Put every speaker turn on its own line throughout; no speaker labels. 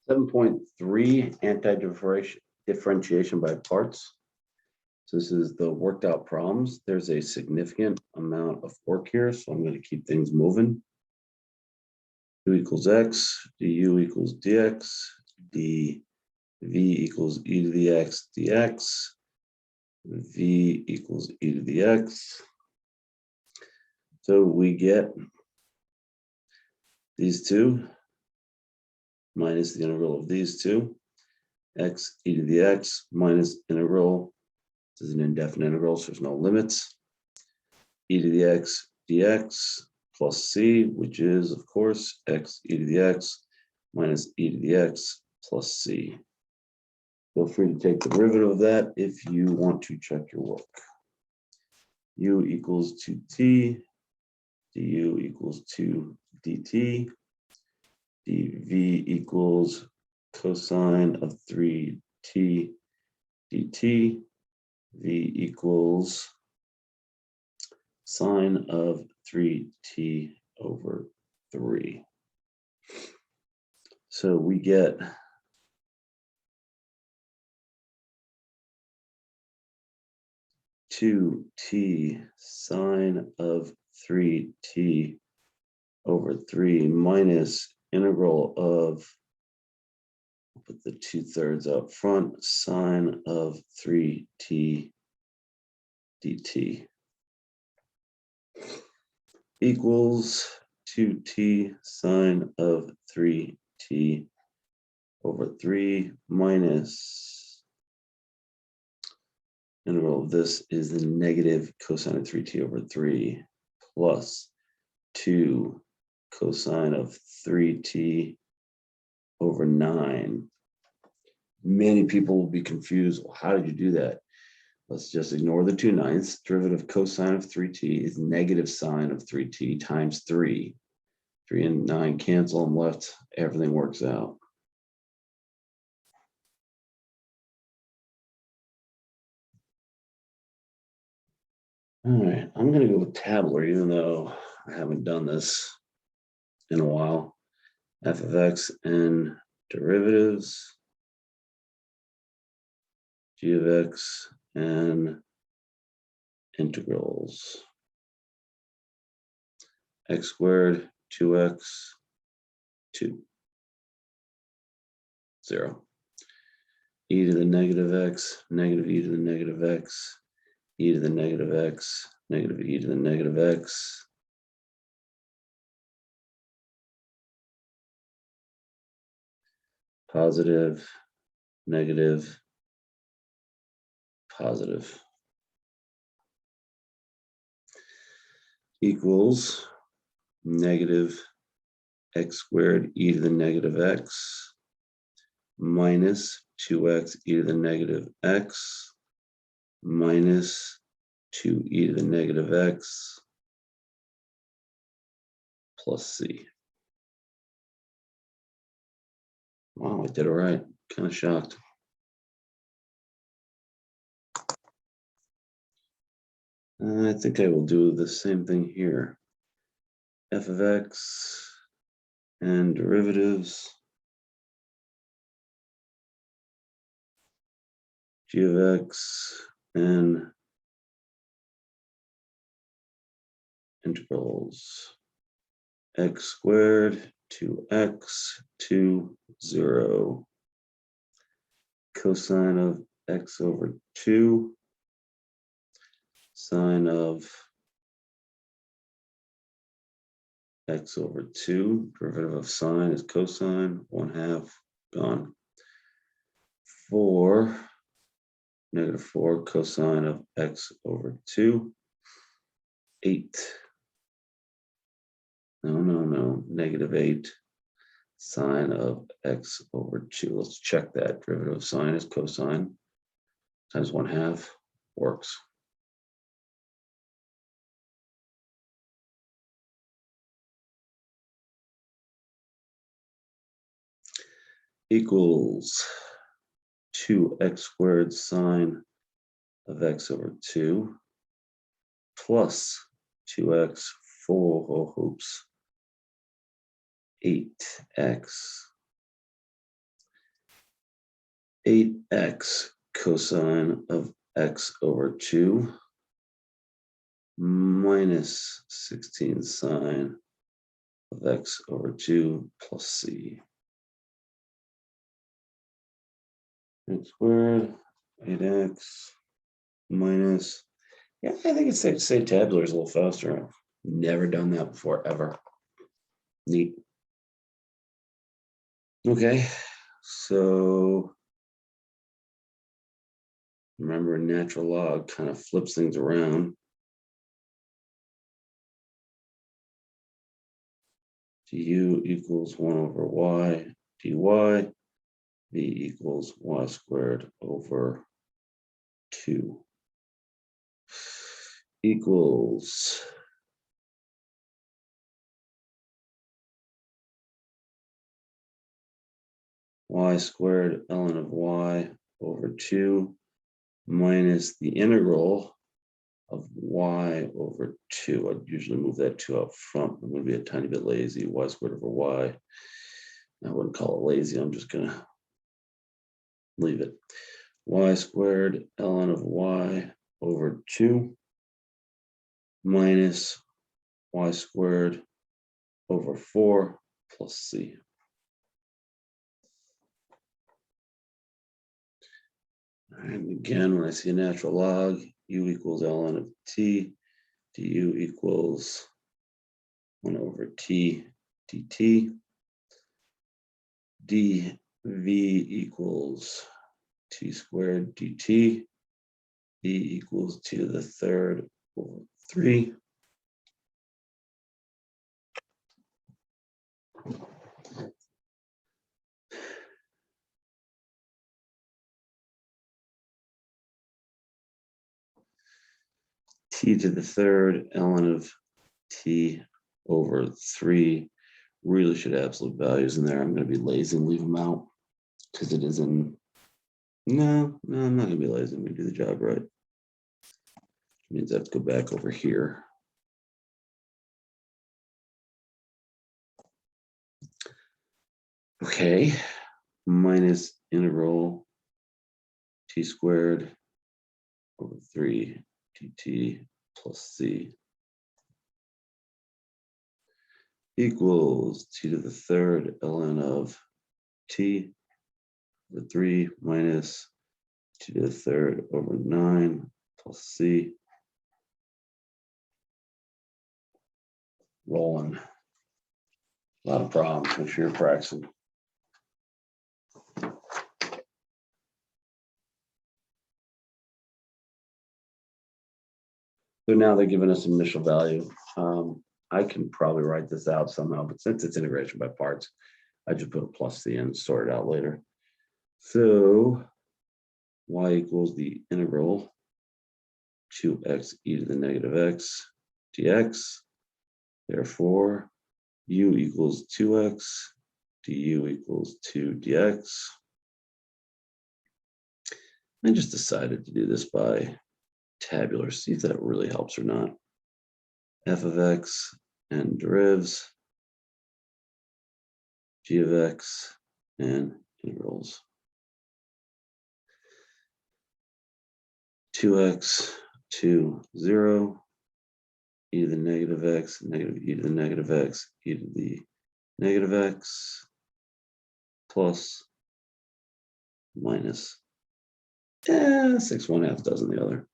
7.3 anti-differentiation by parts. So this is the worked out problems. There's a significant amount of work here, so I'm going to keep things moving. U equals x, du equals dx, dv equals e to the x dx, v equals e to the x. So we get these two minus the integral of these two, x e to the x minus integral. This is an indefinite integral, so there's no limits. E to the x dx plus c, which is, of course, x e to the x minus e to the x plus c. Feel free to take the derivative of that if you want to check your work. U equals 2t, du equals 2 dt, dv equals cosine of 3t dt, v equals sine of 3t over 3. So we get two t sine of 3t over 3 minus integral of, put the 2/3 up front, sine of 3t dt equals 2t sine of 3t over 3 minus integral of this is the negative cosine of 3t over 3 plus 2 cosine of 3t over 9. Many people will be confused. Well, how did you do that? Let's just ignore the 2/9. Derivative cosine of 3t is negative sine of 3t times 3. 3 and 9 cancel and left. Everything works out. All right, I'm going to go with tabular, even though I haven't done this in a while. F of x and derivatives, g of x and integrals. X squared, 2x, 2, 0. E to the negative x, negative e to the negative x, e to the negative x, negative e to the negative x. Positive, negative, positive. Equals negative x squared e to the negative x minus 2x e to the negative x minus 2e to the negative x plus c. Wow, I did it right. Kind of shocked. I think I will do the same thing here. F of x and derivatives, g of x and integrals. X squared, 2x, 2, 0. Cosine of x over 2, sine of x over 2, derivative of sine is cosine, 1/2, gone. 4, negative 4, cosine of x over 2, 8. No, negative 8, sine of x over 2. Let's check that. Derivative of sine is cosine, times 1/2, works. Equals 2x squared sine of x over 2 plus 2x, 4 hoops, 8x 8x cosine of x over 2 minus 16 sine of x over 2 plus c. X squared, 8x minus, yeah, I think it's safe to say tabular is a little faster. I've never done that before, ever. Neat. Okay, so remember, natural log kind of flips things around. Du equals 1 over y dy, v equals y squared over 2 equals y squared ln of y over 2 minus the integral of y over 2. I'd usually move that 2 out front. I'm going to be a tiny bit lazy. Y squared over y. I wouldn't call it lazy. I'm just going to leave it. Y squared ln of y over 2 minus y squared over 4 plus c. And again, when I see a natural log, u equals ln of t, du equals 1 over t dt, dv equals t squared dt, v equals t to the third over 3. T to the third ln of t over 3. Really should have absolute values in there. I'm going to be lazy and leave them out because it is in. No, I'm not going to be lazy. I'm going to do the job right. Which means I have to go back over here. Okay, minus integral t squared over 3 dt plus c equals t to the third ln of t over 3 minus t to the third over 9 plus c. Rolling. A lot of problems. Make sure you're practicing. So now they're giving us initial value. I can probably write this out somehow, but since it's integration by parts, I just put a plus c in and sort it out later. So y equals the integral 2x e to the negative x dx. Therefore, u equals 2x, du equals 2 dx. I just decided to do this by tabular, see if that really helps or not. F of x and derivatives, g of x and integrals. 2x to 0, e to the negative x, negative e to the negative x, e to the negative x, plus minus 6 1/2 dozen the other,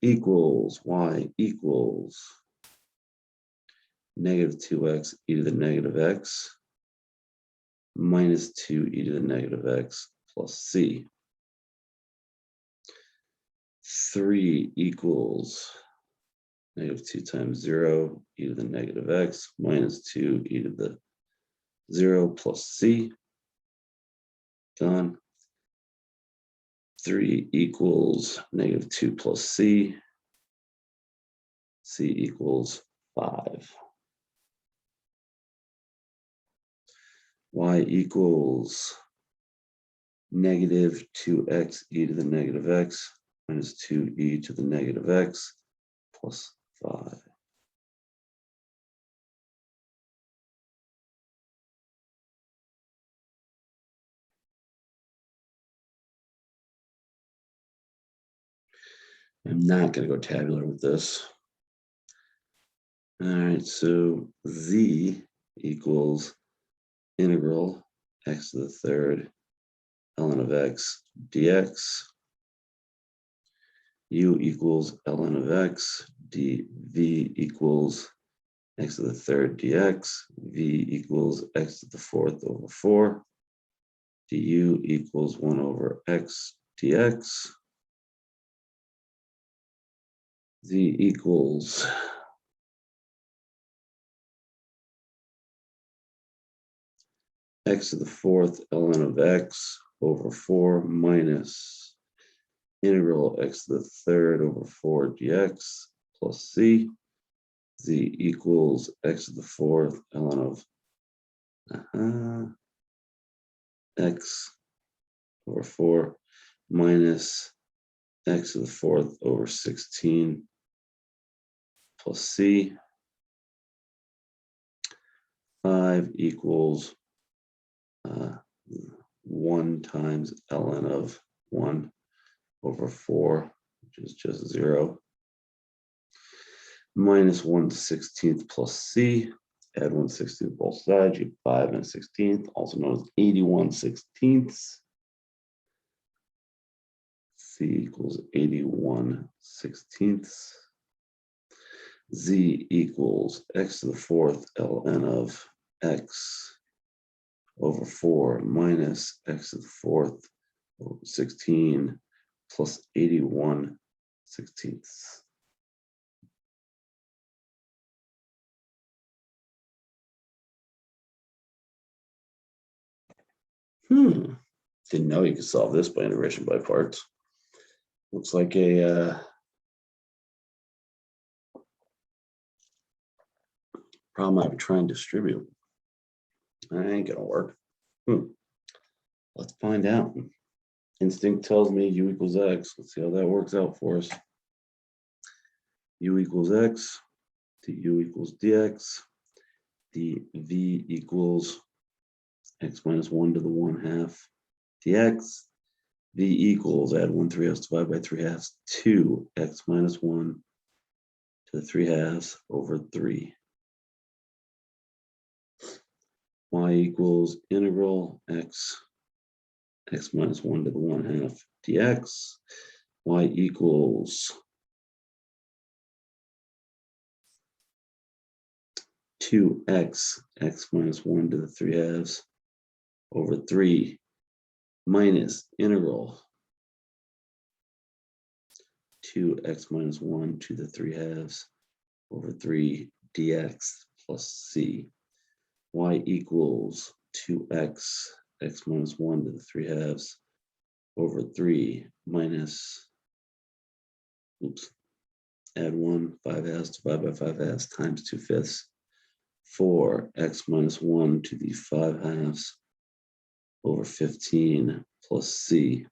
equals y equals negative 2x e to the negative x minus 2 e to the negative x plus c. 3 equals negative 2 times 0 e to the negative x minus 2 e to the 0 plus c. Done. 3 equals negative 2 plus c. C equals 5. Y equals negative 2x e to the negative x minus 2e to the negative x plus 5. I'm not going to go tabular with this. All right, so z equals integral x to the third ln of x dx. U equals ln of x, dv equals x to the third dx, v equals x to the fourth over 4, du equals 1 over x dx, z equals x to the fourth ln of x over 4 minus integral x to the third over 4 dx plus c. Z equals x to the fourth ln of x over 4 minus x to the fourth over 16 plus c. 5 equals 1 times ln of 1 over 4, which is just 0, minus 1/16 plus c. Add 1/16 both sides, you have 5 and 16th, also known as 81/16. C equals 81/16. Z equals x to the fourth ln of x over 4 minus x to the fourth over 16 plus 81/16. Didn't know you could solve this by integration by parts. Looks like a problem I would try and distribute. That ain't gonna work. Let's find out. Instinct tells me u equals x. Let's see how that works out for us. U equals x, du equals dx, dv equals x minus 1 to the 1/2 dx. V equals, add 1/3 divided by 3/2, 2x minus 1 to the 3/2 over 3. Y equals integral x minus 1 to the 1/2 dx. Y equals 2x minus 1 to the 3/2 over 3 minus integral 2x minus 1 to the 3/2 over 3 dx plus c. Y equals 2x minus 1 to the 3/2 over 3 minus, add 1, 5/2 divided by 5/2 times 2/5, 4x minus 1 to the 5/2 over 15 plus c.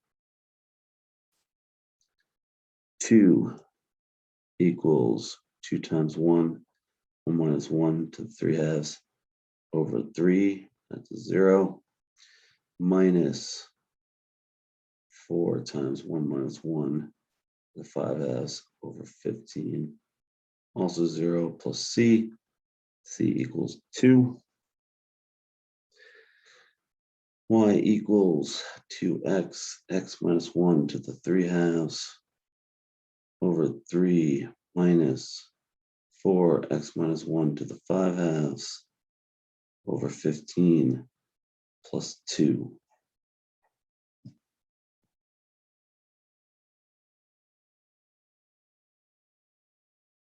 2 equals 2 times 1 minus 1 to the 3/2 over 3, that's a 0, minus 4 times 1 minus 1 to the 5/2 over 15, also 0, plus c. C equals 2. Y equals 2x minus 1 to the 3/2 over 3 minus 4x minus 1 to the 5/2 over 15 plus 2.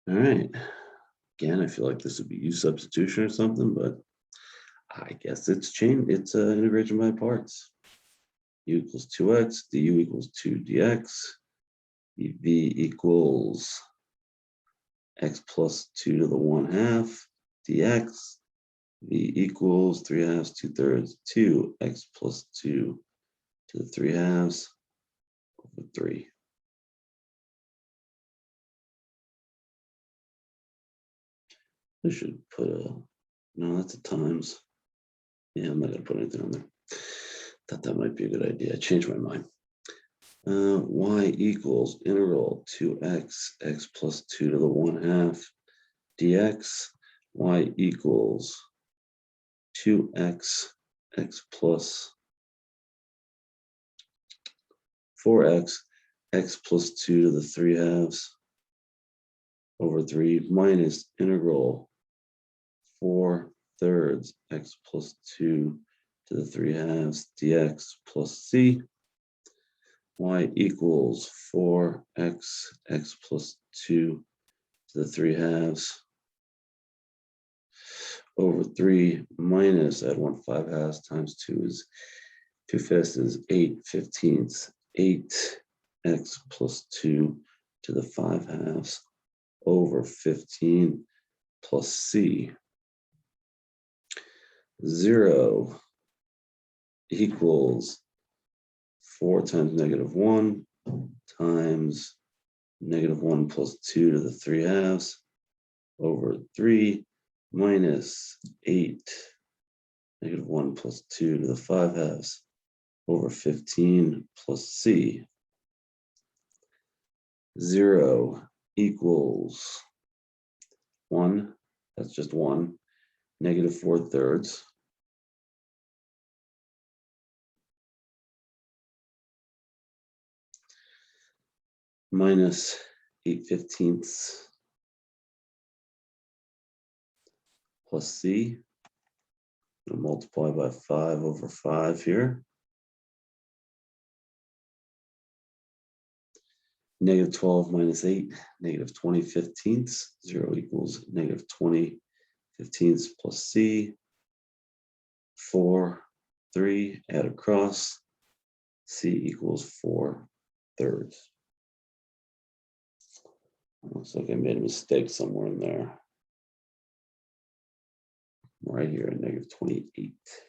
All right. Again, I feel like this would be U substitution or something, but I guess it's chain. It's integration by parts. U equals 2x, du equals 2 dx, dv equals x plus 2 to the 1/2 dx, v equals 3/2, 2/3, 2 x plus 2 to the 3/2 over 3. I should put no, that's a times. Yeah, I'm not gonna put anything on there. Thought that might be a good idea. I changed my mind. Y equals integral 2x, x plus 2 to the 1/2 dx. Y equals 2x, x plus 4x, x plus 2 to the 3/2 over 3 minus integral 4/3 x plus 2 to the 3/2 dx plus c. Y equals 4x, x plus 2 to the 3/2 over 3 minus, add 1 5/2 times 2 is 2/5 is 8/15, 8x plus 2 to the 5/2 over 15 plus c. 0 equals 4 times -1 times -1 plus 2 to the 3/2 over 3 minus 8 -1 plus 2 to the 5/2 over 15 plus c. 0 equals 1, that's just 1, -4/3 minus 8/15 plus c. I'll multiply by 5 over 5 here. -12 minus 8, -20/15. 0 equals -20/15 plus c. 4, 3, add across. C equals 4/3. Looks like I made a mistake somewhere in there. Right here at -28.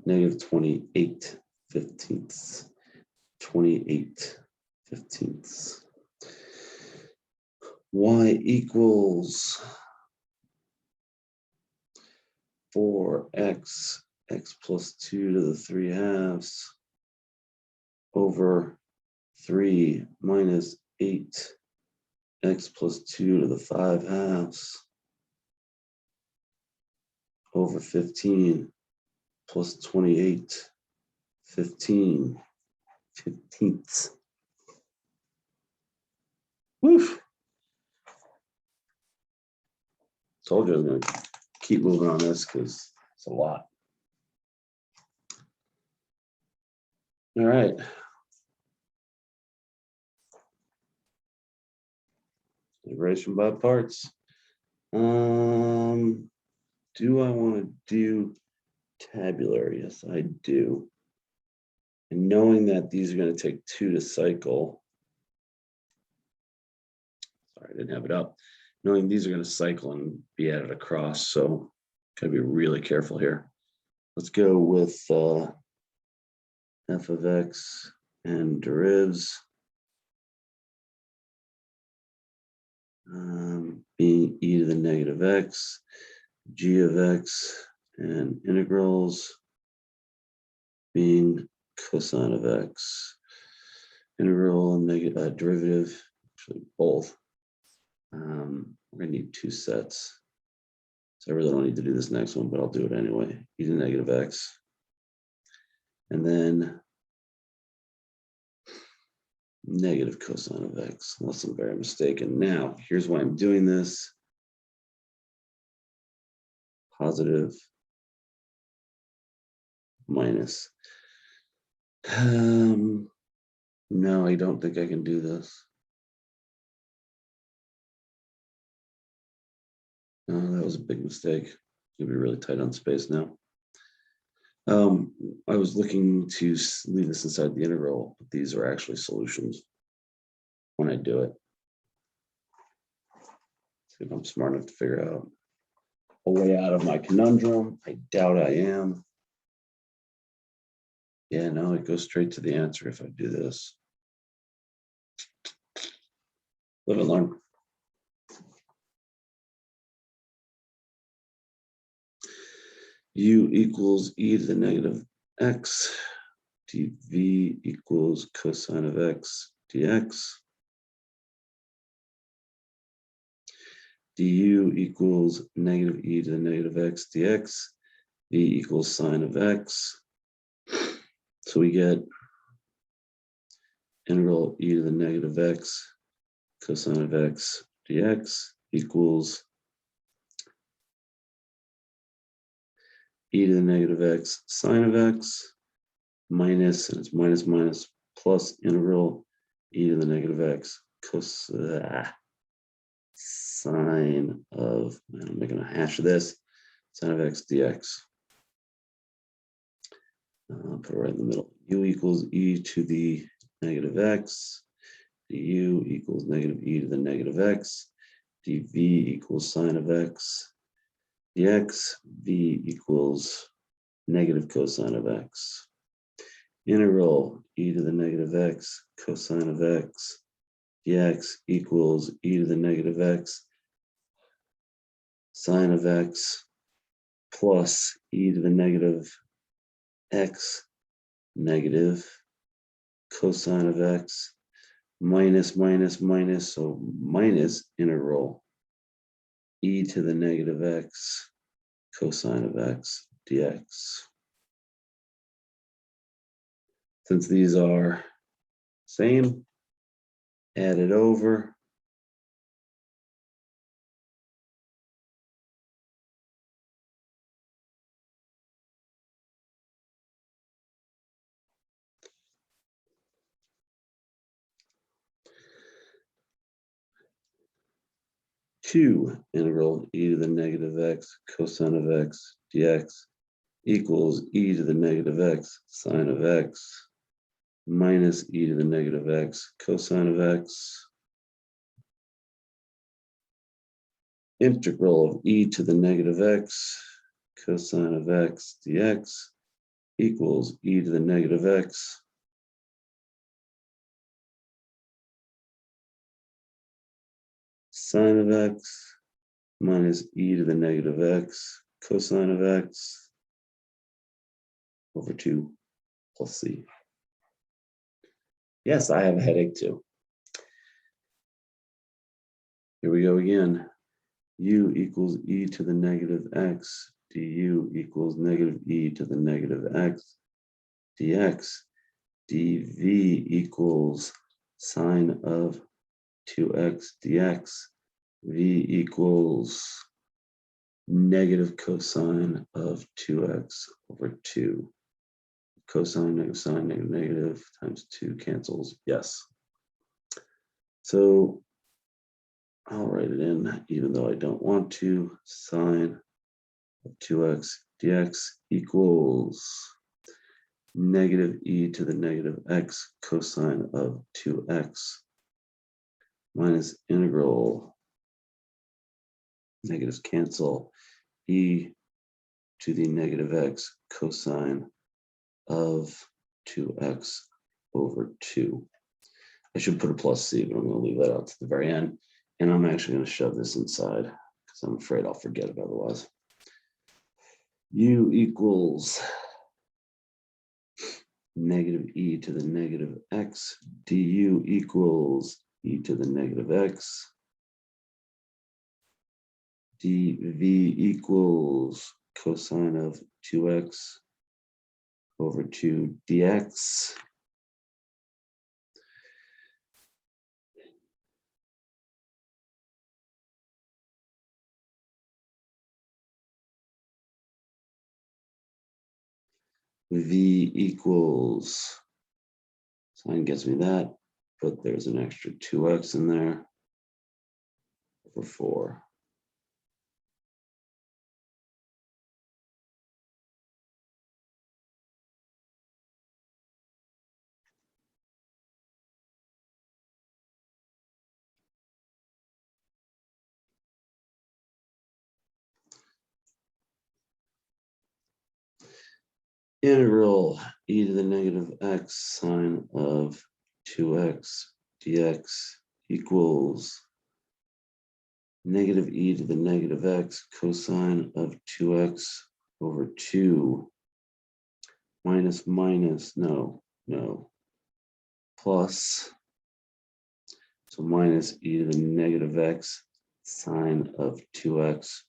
-28/15. 28/15. Y equals 4x, x plus 2 to the 3/2 over 3 minus 8, x plus 2 to the 5/2 over 15 plus 28/15. Woof. Told you I was going to keep moving on this because it's a lot. All right. Integration by parts. Do I want to do tabular? Yes, I do. And knowing that these are going to take 2 to cycle. Sorry, I didn't have it up. Knowing these are going to cycle and be added across, so gotta be really careful here. Let's go with f of x and derivatives being e to the negative x, g of x, and integrals being cosine of x. Integral and negative derivative, actually both. We're gonna need 2 sets. So I really don't need to do this next one, but I'll do it anyway. E to the negative x. And then negative cosine of x, unless I'm very mistaken. Now, here's why I'm doing this. Positive minus. No, I don't think I can do this. No, that was a big mistake. It's gonna be really tight on space now. I was looking to leave this inside the integral, but these are actually solutions when I do it. See if I'm smart enough to figure out a way out of my conundrum. I doubt I am. Yeah, no, it goes straight to the answer if I do this. Live and learn. u equals e to the negative x, dv equals cosine of x dx, du equals negative e to the negative x dx, v equals sine of x. So we get integral e to the negative x cosine of x dx equals e to the negative x sine of x minus, and it's minus minus, plus integral e to the negative x sine of, man, I'm making a hash of this, sine of x dx. Put it right in the middle. U equals e to the negative x, du equals negative e to the negative x, dv equals sine of x dx, v equals negative cosine of x. Integral e to the negative x cosine of x dx equals e to the negative x sine of x plus e to the negative x negative cosine of x minus minus minus, so minus integral e to the negative x cosine of x dx. Since these are same, add it over. Two integral e to the negative x cosine of x dx equals e to the negative x sine of x minus e to the negative x cosine of x. Integral of e to the negative x cosine of x dx equals e to the negative x sine of x minus e to the negative x cosine of x over 2 plus c. Yes, I have a headache too. Here we go again. U equals e to the negative x, du equals negative e to the negative x, dx, dv equals sine of 2x dx, v equals negative cosine of 2x over 2. Cosine, negative sine, negative, negative times 2 cancels. Yes. So I'll write it in, even though I don't want to. Sine of 2x dx equals negative e to the negative x cosine of 2x minus integral, negatives cancel, e to the negative x cosine of 2x over 2. I should put a plus c, but I'm going to leave that out to the very end. And I'm actually going to shove this inside because I'm afraid I'll forget it otherwise. U equals negative e to the negative x, du equals e to the negative x, dv equals cosine of 2x over 2 dx. V equals, sine gets me that, but there's an extra 2x in there over 4. Integral e to the negative x sine of 2x dx equals negative e to the negative x cosine of 2x over 2 minus, no, plus, so minus e to the negative x sine of 2x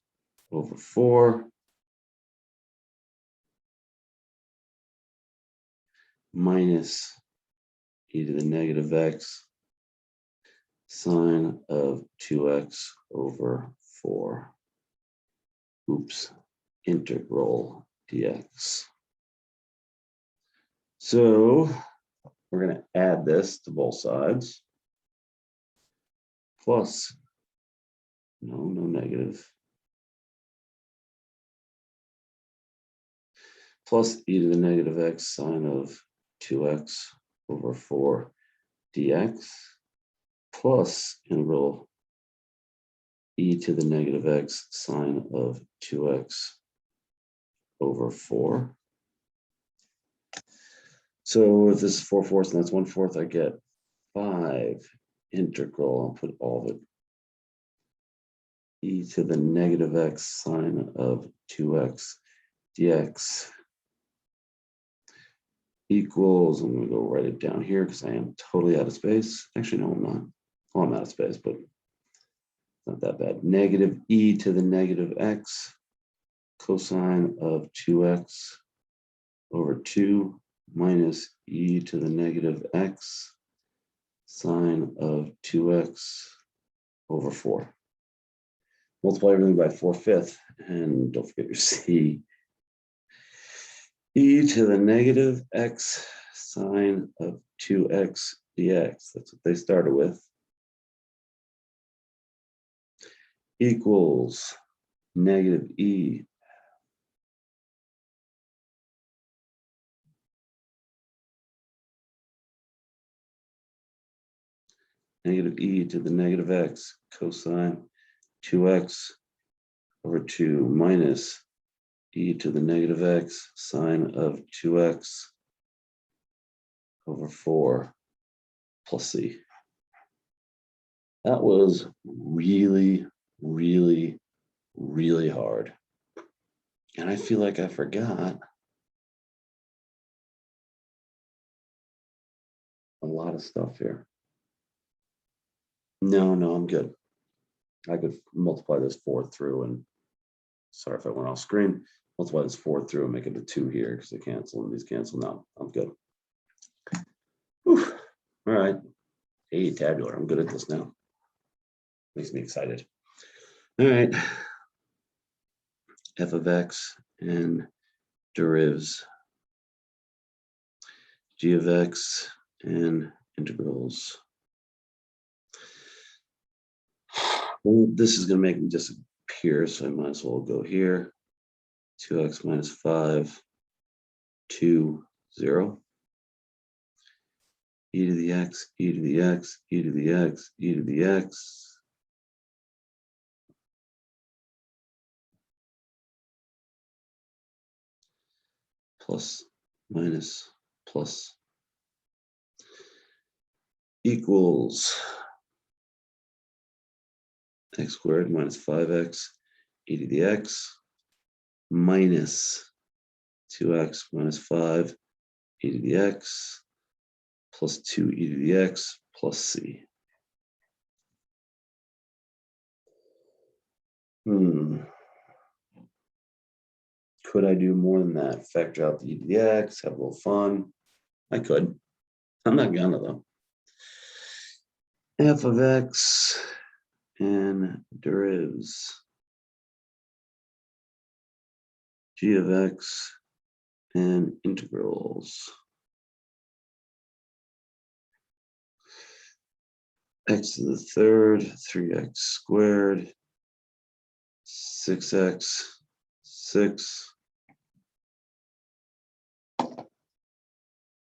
over 4 minus e to the negative x sine of 2x over 4. Oops, integral dx. So we're going to add this to both sides. Plus, no negative. Plus e to the negative x sine of 2x over 4 dx plus integral e to the negative x sine of 2x over 4. So if this is 4/4 and that's 1/4, I get 5 integral, I'll put all of it, e to the negative x sine of 2x dx equals, I'm going to go write it down here because I am totally out of space. Actually, no, I'm not. Well, I'm out of space, but not that bad. Negative e to the negative x cosine of 2x over 2 minus e to the negative x sine of 2x over 4. Multiply everything by 4/5, and don't forget your c. E to the negative x sine of 2x dx, that's what they started with, equals negative e to the negative x cosine 2x over 2 minus e to the negative x sine of 2x over 4 plus c. That was really, really, really hard. And I feel like I forgot a lot of stuff here. No, I'm good. I could multiply this 4 through, and sorry if I went off screen, multiply this 4 through and make it a 2 here because they cancel and these cancel. No, I'm good. Whew. All right. Hey, tabular. I'm good at this now. Makes me excited. All right. F of x and derivatives. G of x and integrals. Well, this is going to make me disappear, so I might as well go here. 2x minus 5, 2, 0. E to the x, e to the x, e to the x, e to the x. Plus, minus, plus. Equals x squared minus 5x e to the x minus 2x minus 5 e to the x plus 2 e to the x plus c. Could I do more than that? Factor out the e to the x, have a little fun. I could. I'm not gonna though. F of x and derivatives. G of x and integrals. X to the third, 3x squared, 6x, 6.